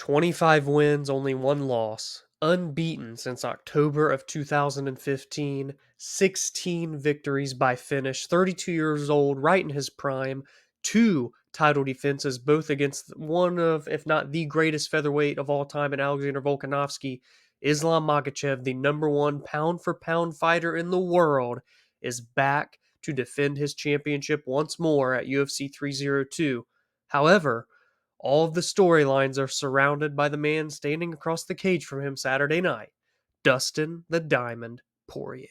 25 wins, only one loss. Unbeaten since October of 2015. 16 victories by finish. 32 years old, right in his prime. Two title defenses, both against one of, if not the greatest featherweight of all time in Alexander Volkanovski. Islam Makhachev, the number one pound for pound fighter in the world, is back to defend his championship once more at UFC 302. However, all of the storylines are surrounded by the man standing across the cage from him Saturday night, Dustin the Diamond Poirier.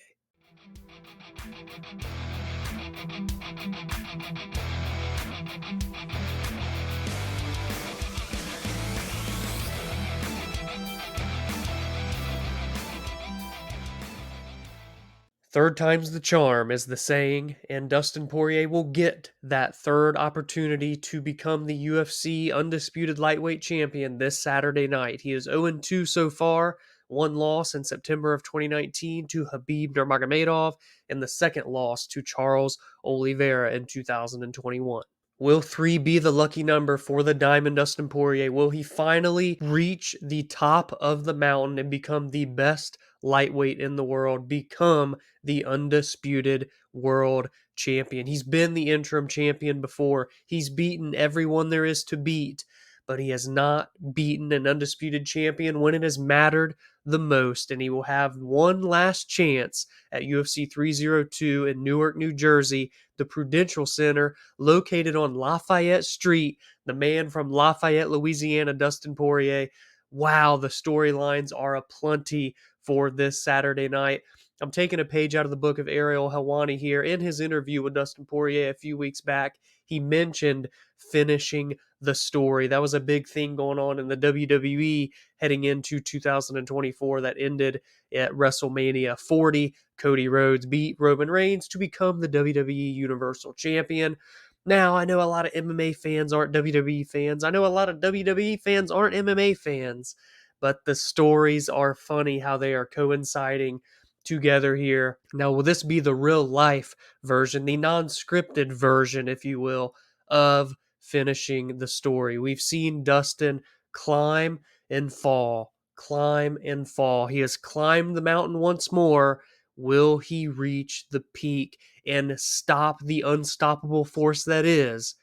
Third time's the charm, is the saying, and Dustin Poirier will get that third opportunity to become the UFC undisputed lightweight champion this Saturday night. He is 0-2 so far, one loss in September of 2019 to Khabib Nurmagomedov, and the second loss to Charles Oliveira in 2021. Will 3 be the lucky number for the Diamond Dustin Poirier? Will he finally reach the top of the mountain and become the best lightweight in the world, become the undisputed world champion? He's been the interim champion before. He's beaten everyone there is to beat, but he has not beaten an undisputed champion when it has mattered the most, and he will have one last chance at UFC 302 in Newark, New Jersey, the Prudential Center, located on Lafayette Street. The man from Lafayette, Louisiana, Dustin Poirier. Wow, the storylines are aplenty for this Saturday night. I'm taking a page out of the book of Ariel Helwani here. In his interview with Dustin Poirier a few weeks back, he mentioned finishing the story. That was a big thing going on in the WWE heading into 2024 that ended at WrestleMania 40. Cody Rhodes beat Roman Reigns to become the WWE Universal Champion. Now, I know a lot of MMA fans aren't WWE fans. I know a lot of WWE fans aren't MMA fans, but the stories are funny how they are coinciding together here. Now, will this be the real life version, the non-scripted version, if you will, of finishing the story? We've seen Dustin climb and fall, climb and fall. He has climbed the mountain once more. Will he reach the peak and stop the unstoppable force that is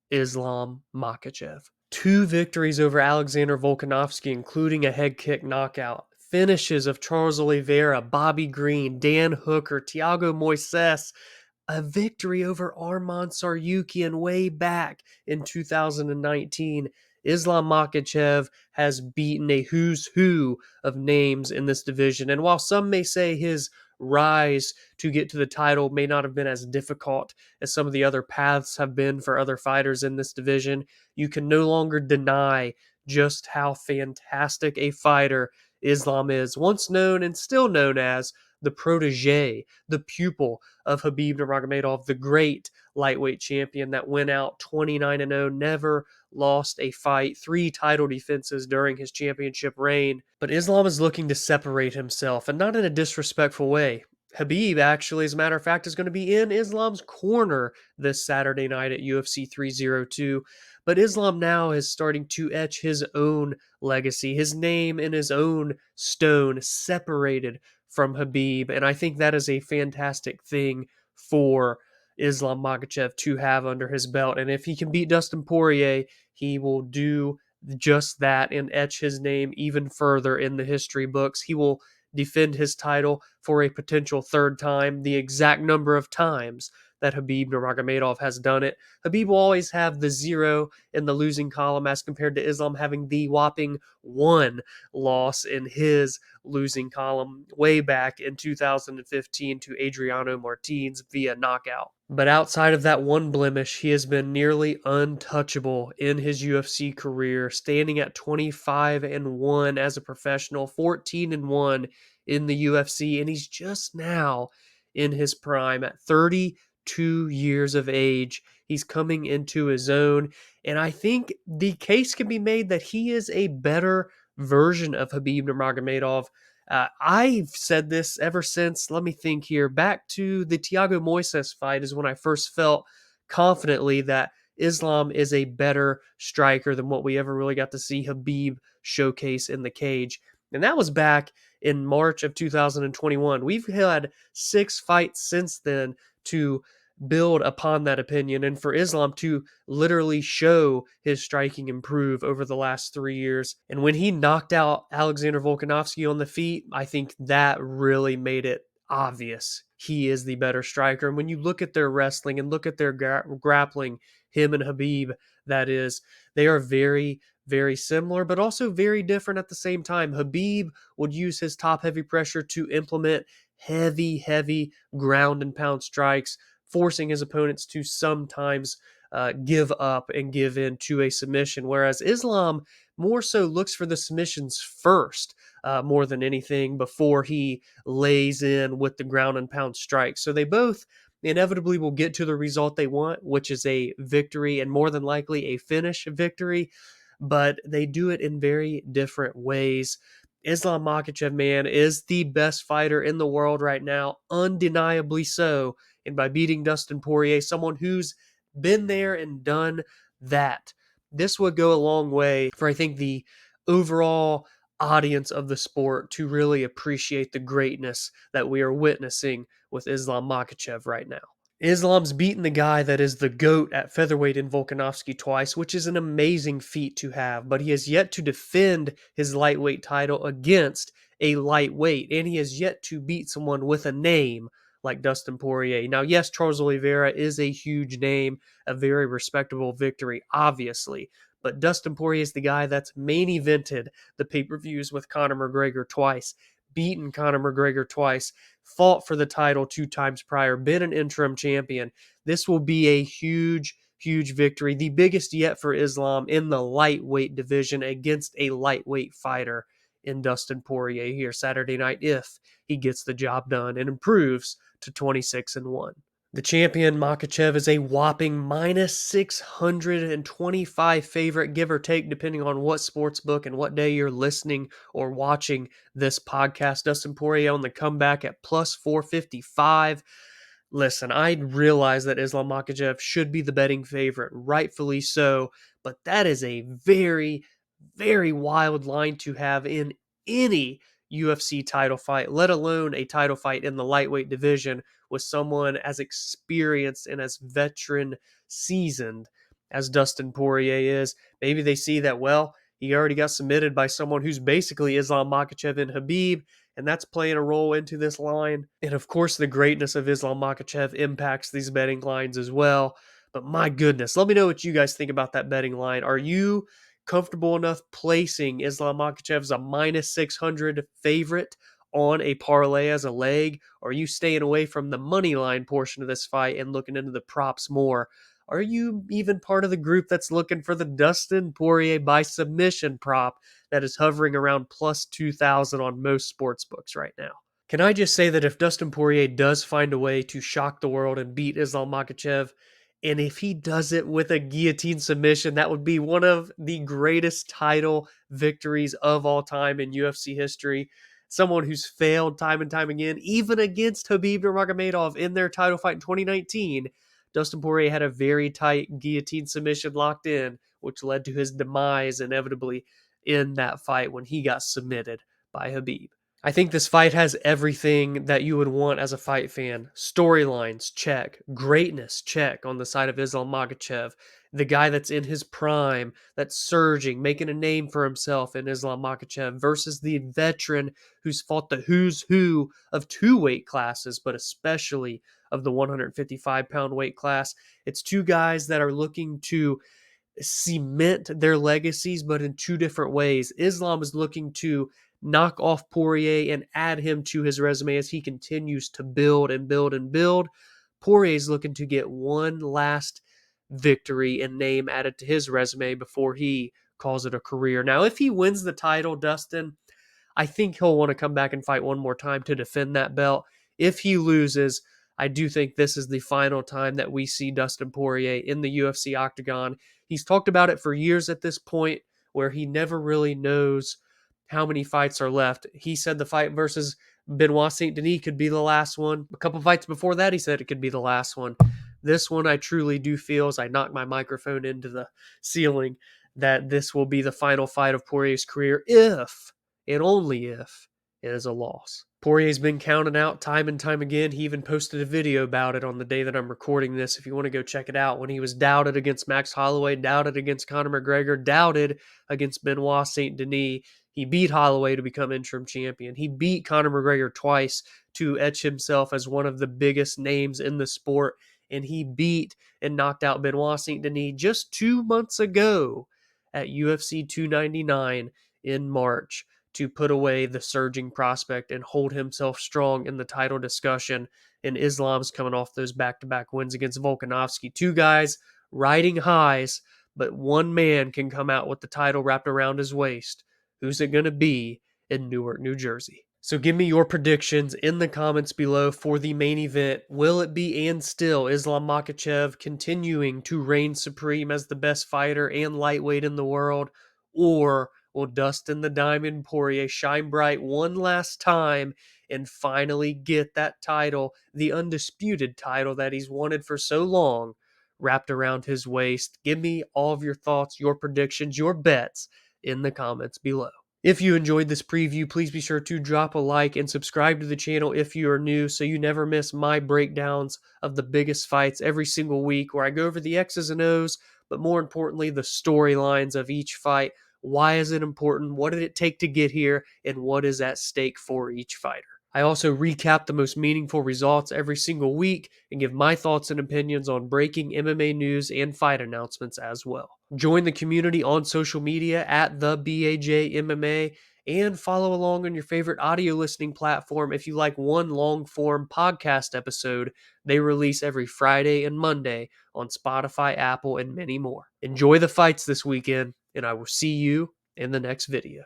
Islam Makhachev? Two victories over Alexander Volkanovski, including a head kick knockout. Finishes of Charles Oliveira, Bobby Green, Dan Hooker, Thiago Moises. A victory over Arman Tsarukyan way back in 2019. Islam Makhachev has beaten a who's who of names in this division. And while some may say his rise to get to the title may not have been as difficult as some of the other paths have been for other fighters in this division, you can no longer deny just how fantastic a fighter Islam is, once known and still known as the protege, the pupil of Khabib Nurmagomedov, the great lightweight champion that went out 29-0, never lost a fight, 3 title defenses during his championship reign. But Islam is looking to separate himself, and not in a disrespectful way. Khabib, actually, as a matter of fact, is going to be in Islam's corner this Saturday night at UFC 302. But Islam now is starting to etch his own legacy, his name in his own stone, separated from Khabib. And I think that is a fantastic thing for Islam Makhachev to have under his belt. And if he can beat Dustin Poirier, he will do just that and etch his name even further in the history books. He will defend his title for a potential third time, the exact number of times that Khabib Nurmagomedov has done it. Khabib will always have the 0 in the losing column as compared to Islam having the whopping 1 loss in his losing column way back in 2015 to Adriano Martins via knockout. But outside of that one blemish, he has been nearly untouchable in his UFC career, standing at 25-1 as a professional, 14-1 in the UFC, and he's just now in his prime at 32 years of age. He's coming into his own, and I think the case can be made that he is a better version of Khabib Nurmagomedov. I've said this ever since, let me think here, back to the Thiago Moises fight is when I first felt confidently that Islam is a better striker than what we ever really got to see Habib showcase in the cage. And that was back in March of 2021. We've had 6 fights since then to build upon that opinion, and for Islam to literally show his striking improve over the last 3 years. And when he knocked out Alexander Volkanovski on the feet, I think that really made it obvious he is the better striker. And when you look at their wrestling and look at their grappling, him and Habib, that is, they are very, very similar, but also very different at the same time. Habib would use his top heavy pressure to implement heavy ground and pound strikes, forcing his opponents to sometimes give up and give in to a submission, whereas Islam more so looks for the submissions first, more than anything, before he lays in with the ground and pound strikes. So they both inevitably will get to the result they want, which is a victory and more than likely a finish victory, but they do it in very different ways. Islam Makhachev, man, is the best fighter in the world right now, undeniably so. And by beating Dustin Poirier, someone who's been there and done that, this would go a long way for, I think, the overall audience of the sport to really appreciate the greatness that we are witnessing with Islam Makhachev right now. Islam's beaten the guy that is the GOAT at featherweight in Volkanovski twice, which is an amazing feat to have, but he has yet to defend his lightweight title against a lightweight, and he has yet to beat someone with a name like Dustin Poirier. Now, yes, Charles Oliveira is a huge name, a very respectable victory, obviously, but Dustin Poirier is the guy that's main evented the pay-per-views with Conor McGregor twice, beaten Conor McGregor twice, fought for the title 2 times prior, been an interim champion. This will be a huge victory, the biggest yet for Islam in the lightweight division against a lightweight fighter in Dustin Poirier here Saturday night, if he gets the job done and improves to 26-1. The champion Makhachev is a whopping minus 625 favorite, give or take, depending on what sports book and what day you're listening or watching this podcast. Dustin Poirier on the comeback at plus 455. Listen, I realize that Islam Makhachev should be the betting favorite, rightfully so, but that is a very, very wild line to have in any UFC title fight, let alone a title fight in the lightweight division with someone as experienced and as veteran seasoned as Dustin Poirier is. Maybe they see that, well, he already got submitted by someone who's basically Islam Makhachev and Habib, and that's playing a role into this line. And of course, the greatness of Islam Makhachev impacts these betting lines as well. But my goodness, let me know what you guys think about that betting line. Are you comfortable enough placing Islam Makhachev as a minus 600 favorite on a parlay as a leg? Or are you staying away from the money line portion of this fight and looking into the props more? Are you even part of the group that's looking for the Dustin Poirier by submission prop that is hovering around plus 2,000 on most sports books right now? Can I just say that if Dustin Poirier does find a way to shock the world and beat Islam Makhachev, and if he does it with a guillotine submission, that would be one of the greatest title victories of all time in UFC history. Someone who's failed time and time again, even against Habib Nurmagomedov in their title fight in 2019. Dustin Poirier had a very tight guillotine submission locked in, which led to his demise inevitably in that fight when he got submitted by Habib. I think this fight has everything that you would want as a fight fan. Storylines, check. Greatness, check, on the side of Islam Makhachev. The guy that's in his prime, that's surging, making a name for himself in Islam Makhachev versus the veteran who's fought the who's who of 2 weight classes, but especially of the 155-pound weight class. It's 2 guys that are looking to cement their legacies, but in 2 different ways. Islam is looking to knock off Poirier and add him to his resume as he continues to build and build and build. Poirier is looking to get one last victory and name added to his resume before he calls it a career. Now, if he wins the title, Dustin, I think he'll want to come back and fight one more time to defend that belt. If he loses, I do think this is the final time that we see Dustin Poirier in the UFC octagon. He's talked about it for years at this point, where he never really knows how many fights are left. He said the fight versus Benoit Saint Denis could be the last one. A couple fights before that, he said it could be the last one. this one I truly do feel, as I knock my microphone into the ceiling, that this will be the final fight of Poirier's career if, and only if, it is a loss. Poirier's been counted out time and time again. He even posted a video about it on the day that I'm recording this. If you want to go check it out, when he was doubted against Max Holloway, doubted against Conor McGregor, doubted against Benoit Saint Denis, he beat Holloway to become interim champion. He beat Conor McGregor twice to etch himself as one of the biggest names in the sport. And he beat and knocked out Benoit Saint Denis just 2 months ago at UFC 299 in March to put away the surging prospect and hold himself strong in the title discussion. And Islam's coming off those back-to-back wins against Volkanovski. Two guys riding highs, but one man can come out with the title wrapped around his waist. Who's it going to be in Newark, New Jersey? So give me your predictions in the comments below for the main event. Will it be and still Islam Makhachev continuing to reign supreme as the best fighter and lightweight in the world? Or will Dustin the Diamond Poirier shine bright one last time and finally get that title, the undisputed title that he's wanted for so long, wrapped around his waist? Give me all of your thoughts, your predictions, your bets in the comments below. If you enjoyed this preview, please be sure to drop a like and subscribe to the channel if you are new so you never miss my breakdowns of the biggest fights every single week, where I go over the X's and O's, but more importantly, the storylines of each fight. Why is it important? What did it take to get here? And what is at stake for each fighter? I also recap the most meaningful results every single week and give my thoughts and opinions on breaking MMA news and fight announcements as well. Join the community on social media at the BAJ MMA and follow along on your favorite audio listening platform if you like one long form podcast episode. They release every Friday and Monday on Spotify, Apple, and many more. Enjoy the fights this weekend, and I will see you in the next video.